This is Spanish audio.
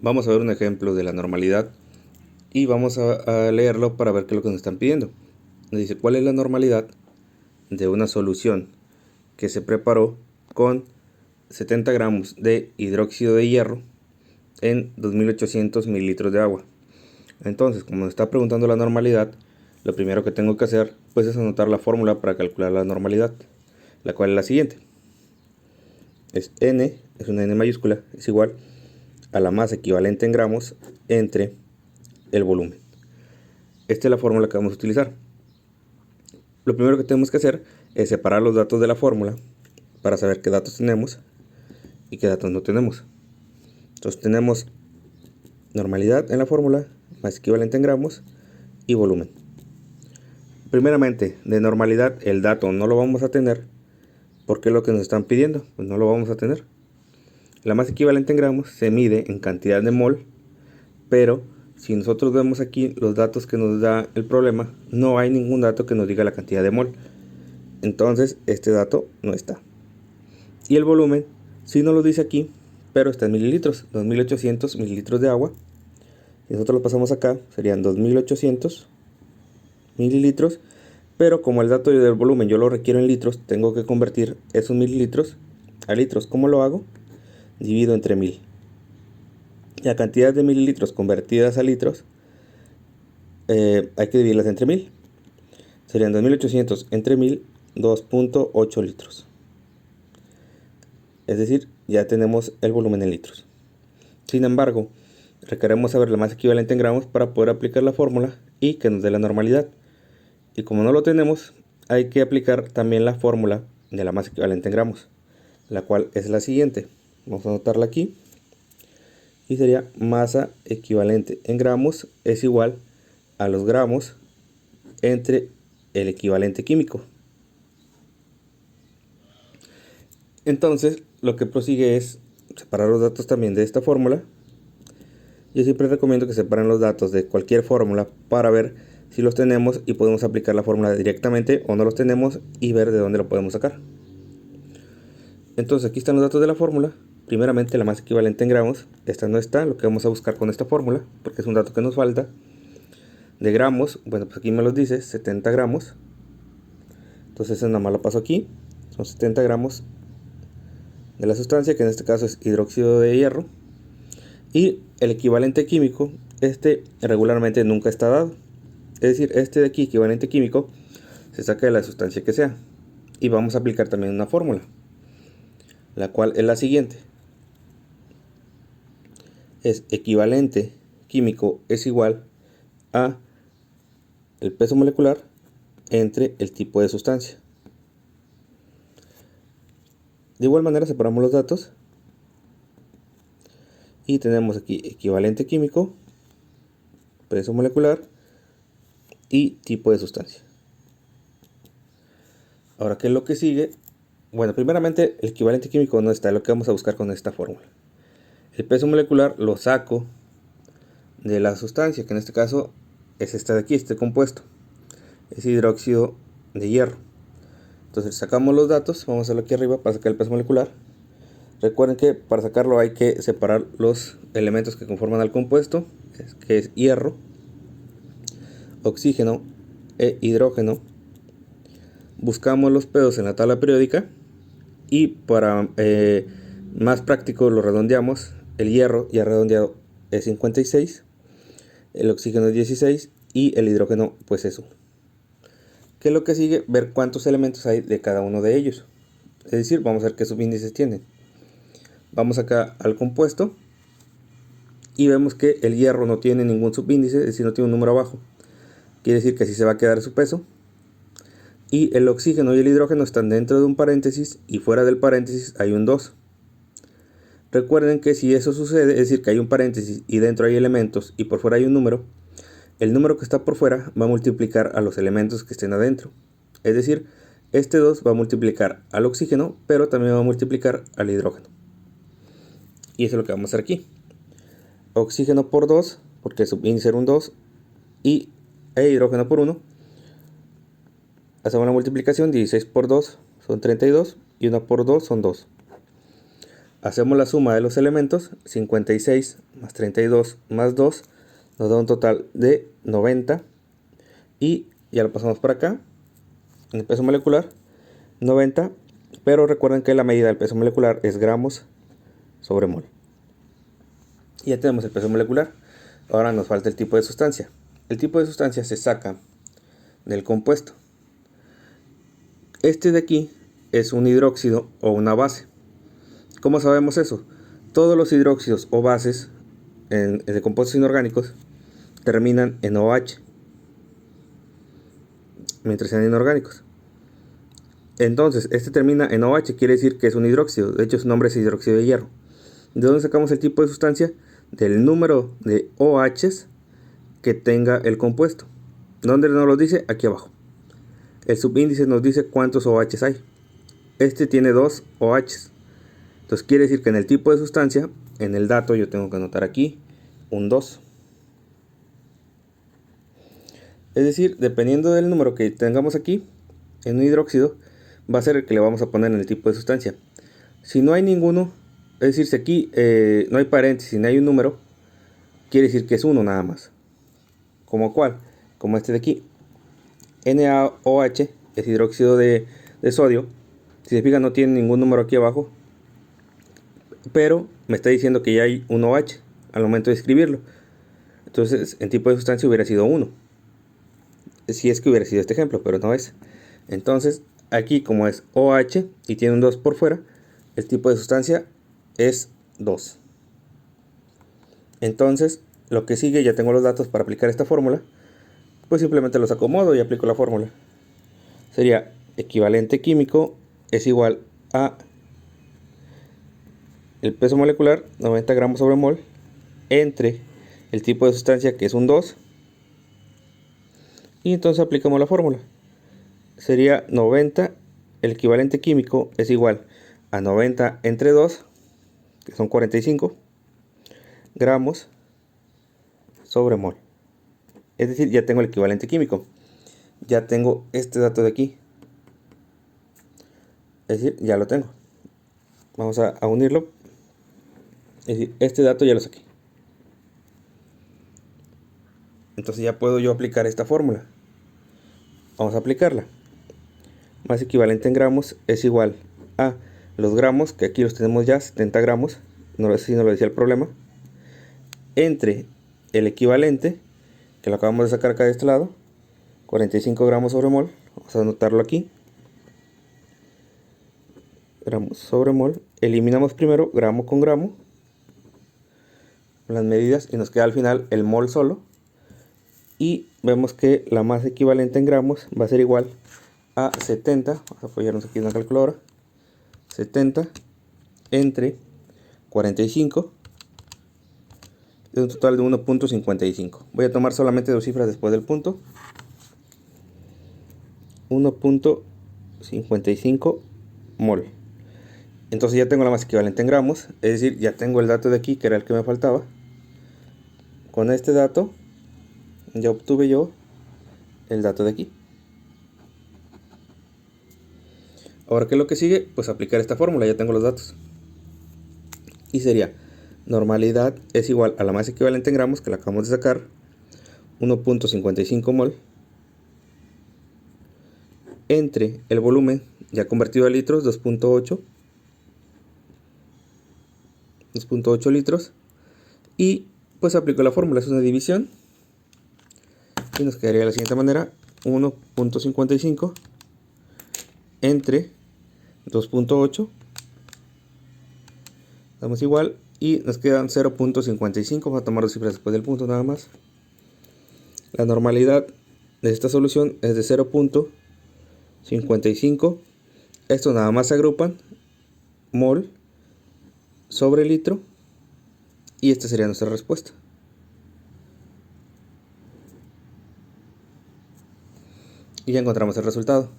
Vamos a ver un ejemplo de la normalidad y vamos a leerlo para ver qué es lo que nos están pidiendo. Nos dice, ¿cuál es la normalidad de una solución que se preparó con 70 gramos de hidróxido de hierro en 2800 mililitros de agua? Entonces, como nos está preguntando la normalidad, lo primero que tengo que hacer pues es anotar la fórmula para calcular la normalidad, la cual es la siguiente. Es N, es una N mayúscula, es igual a la masa equivalente en gramos entre el volumen. Esta es la fórmula que vamos a utilizar. Lo primero que tenemos que hacer es separar los datos de la fórmula para saber qué datos tenemos y qué datos no tenemos. Entonces tenemos normalidad en la fórmula, más equivalente en gramos y volumen. Primeramente, de normalidad el dato no lo vamos a tener porque es lo que nos están pidiendo, pues no lo vamos a tener. La masa equivalente en gramos se mide en cantidad de mol, pero si nosotros vemos aquí los datos que nos da el problema, no hay ningún dato que nos diga la cantidad de mol. Entonces este dato no está. Y el volumen sí nos lo dice aquí, pero está en mililitros, 2800 mililitros de agua. Y nosotros lo pasamos acá, serían 2800 mililitros, pero como el dato del volumen yo lo requiero en litros, tengo que convertir esos mililitros a litros. ¿Cómo lo hago? Divido entre 1000. La cantidad de mililitros convertidas a litros hay que dividirlas entre 1000. Serían 2800 entre 1000, 2.8 litros. Es decir, ya tenemos el volumen en litros. Sin embargo, requeremos saber la masa equivalente en gramos para poder aplicar la fórmula y que nos dé la normalidad. Y como no lo tenemos, hay que aplicar también la fórmula de la masa equivalente en gramos, la cual es la siguiente. Vamos a anotarla aquí. Y sería masa equivalente en gramos es igual a los gramos entre el equivalente químico. Entonces, lo que prosigue es separar los datos también de esta fórmula. Yo siempre recomiendo que separen los datos de cualquier fórmula para ver si los tenemos y podemos aplicar la fórmula directamente o no los tenemos y ver de dónde lo podemos sacar. Entonces aquí están los datos de la fórmula. Primeramente la masa equivalente en gramos, esta no está, lo que vamos a buscar con esta fórmula, porque es un dato que nos falta. De gramos, bueno, pues aquí me los dice, 70 gramos. Entonces nada más lo paso aquí, son 70 gramos de la sustancia, que en este caso es hidróxido de hierro. Y el equivalente químico, este regularmente nunca está dado. Es decir, este de aquí, equivalente químico, se saca de la sustancia que sea. Y vamos a aplicar también una fórmula, la cual es la siguiente. Es equivalente químico es igual a el peso molecular entre el tipo de sustancia. De igual manera separamos los datos y tenemos aquí equivalente químico, peso molecular y tipo de sustancia. Ahora, ¿qué es lo que sigue? Bueno, primeramente el equivalente químico no está, es lo que vamos a buscar con esta fórmula. El peso molecular lo saco de la sustancia, que en este caso es esta de aquí, este compuesto. Es hidróxido de hierro. Entonces sacamos los datos, vamos a hacerlo aquí arriba para sacar el peso molecular. Recuerden que para sacarlo hay que separar los elementos que conforman al compuesto, que es hierro, oxígeno e hidrógeno. Buscamos los pesos en la tabla periódica y para más práctico lo redondeamos. El hierro ya redondeado es 56, el oxígeno es 16 y el hidrógeno pues es 1. ¿Qué es lo que sigue? Ver cuántos elementos hay de cada uno de ellos. Es decir, vamos a ver qué subíndices tienen. Vamos acá al compuesto y vemos que el hierro no tiene ningún subíndice, es decir, no tiene un número abajo. Quiere decir que así se va a quedar su peso. Y el oxígeno y el hidrógeno están dentro de un paréntesis y fuera del paréntesis hay un 2. Recuerden que si eso sucede, es decir, que hay un paréntesis y dentro hay elementos y por fuera hay un número, el número que está por fuera va a multiplicar a los elementos que estén adentro. Es decir, este 2 va a multiplicar al oxígeno, pero también va a multiplicar al hidrógeno. Y eso es lo que vamos a hacer aquí. Oxígeno por 2, porque el subíndice era un 2, y hidrógeno por 1. Hacemos la multiplicación, 16 por 2 son 32 y 1 por 2 son 2. Hacemos la suma de los elementos, 56 más 32 más 2 nos da un total de 90. Y ya lo pasamos por acá, en el peso molecular, 90. Pero recuerden que la medida del peso molecular es gramos sobre mol. Y ya tenemos el peso molecular. Ahora nos falta el tipo de sustancia. El tipo de sustancia se saca del compuesto. Este de aquí es un hidróxido o una base. ¿Cómo sabemos eso? Todos los hidróxidos o bases de compuestos inorgánicos terminan en OH, mientras sean inorgánicos. Entonces, este termina en OH, quiere decir que es un hidróxido. De hecho, su nombre es hidróxido de hierro. ¿De dónde sacamos el tipo de sustancia? Del número de OHs que tenga el compuesto. ¿Dónde nos lo dice? Aquí abajo. El subíndice nos dice cuántos OHs hay. Este tiene 2 OHs. Entonces quiere decir que en el tipo de sustancia, en el dato yo tengo que anotar aquí un 2. Es decir, dependiendo del número que tengamos aquí en un hidróxido, va a ser el que le vamos a poner en el tipo de sustancia. Si no hay ninguno, es decir, si aquí no hay paréntesis, no hay un número, quiere decir que es 1 nada más. ¿Como cuál? Como este de aquí. NaOH es hidróxido de sodio. Si se fijan, no tiene ningún número aquí abajo, pero me está diciendo que ya hay un OH al momento de escribirlo. Entonces, en tipo de sustancia hubiera sido 1. Si es que hubiera sido este ejemplo, pero no es. Entonces, aquí como es OH y tiene un 2 por fuera, el tipo de sustancia es 2. Entonces, lo que sigue, ya tengo los datos para aplicar esta fórmula, pues simplemente los acomodo y aplico la fórmula. Sería equivalente químico es igual a el peso molecular, 90 gramos sobre mol, entre el tipo de sustancia, que es un 2, y entonces aplicamos la fórmula. Sería 90, el equivalente químico es igual a 90 entre 2, que son 45 gramos sobre mol. Es decir, ya tengo el equivalente químico. Ya tengo este dato de aquí. Es decir, ya lo tengo. Vamos a unirlo. Es decir, este dato ya lo saqué. Entonces ya puedo yo aplicar esta fórmula. Vamos a aplicarla. Más equivalente en gramos es igual a los gramos, que aquí los tenemos ya, 70 gramos. No sé si nos lo decía el problema. Entre el equivalente, que lo acabamos de sacar acá de este lado, 45 gramos sobre mol. Vamos a anotarlo aquí. Gramos sobre mol. Eliminamos primero gramo con gramo las medidas y nos queda al final el mol solo. Y vemos que la masa equivalente en gramos va a ser igual a 70. Vamos a apoyarnos aquí en la calculadora. 70 entre 45 de un total de 1.55. Voy a tomar solamente dos cifras después del punto. 1.55 mol. Entonces ya tengo la masa equivalente en gramos, es decir, ya tengo el dato de aquí, que era el que me faltaba. Con este dato ya obtuve yo el dato de aquí. Ahora, ¿qué es lo que sigue? Pues aplicar esta fórmula, ya tengo los datos. Y sería, normalidad es igual a la masa equivalente en gramos, que la acabamos de sacar, 1.55 mol, entre el volumen, ya convertido a litros, 2.8 litros, y pues aplico la fórmula, es una división, y nos quedaría de la siguiente manera, 1.55 entre 2.8, damos igual, y nos quedan 0.55, vamos a tomar dos cifras después del punto nada más. La normalidad de esta solución es de 0.55, estos nada más se agrupan, mol sobre litro, y esta sería nuestra respuesta. Y ya encontramos el resultado.